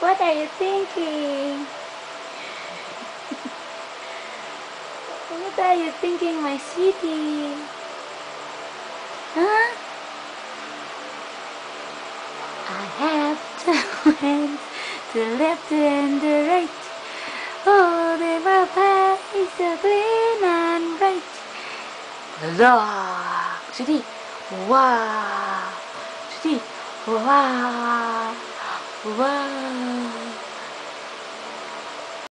What are you thinking? What are you thinking, my sweetie? Huh? I have two hands, the left and the right. Oh, they were eyes so clean and bright. Look, sweetie. Wow. Sweetie. Wow. Wow.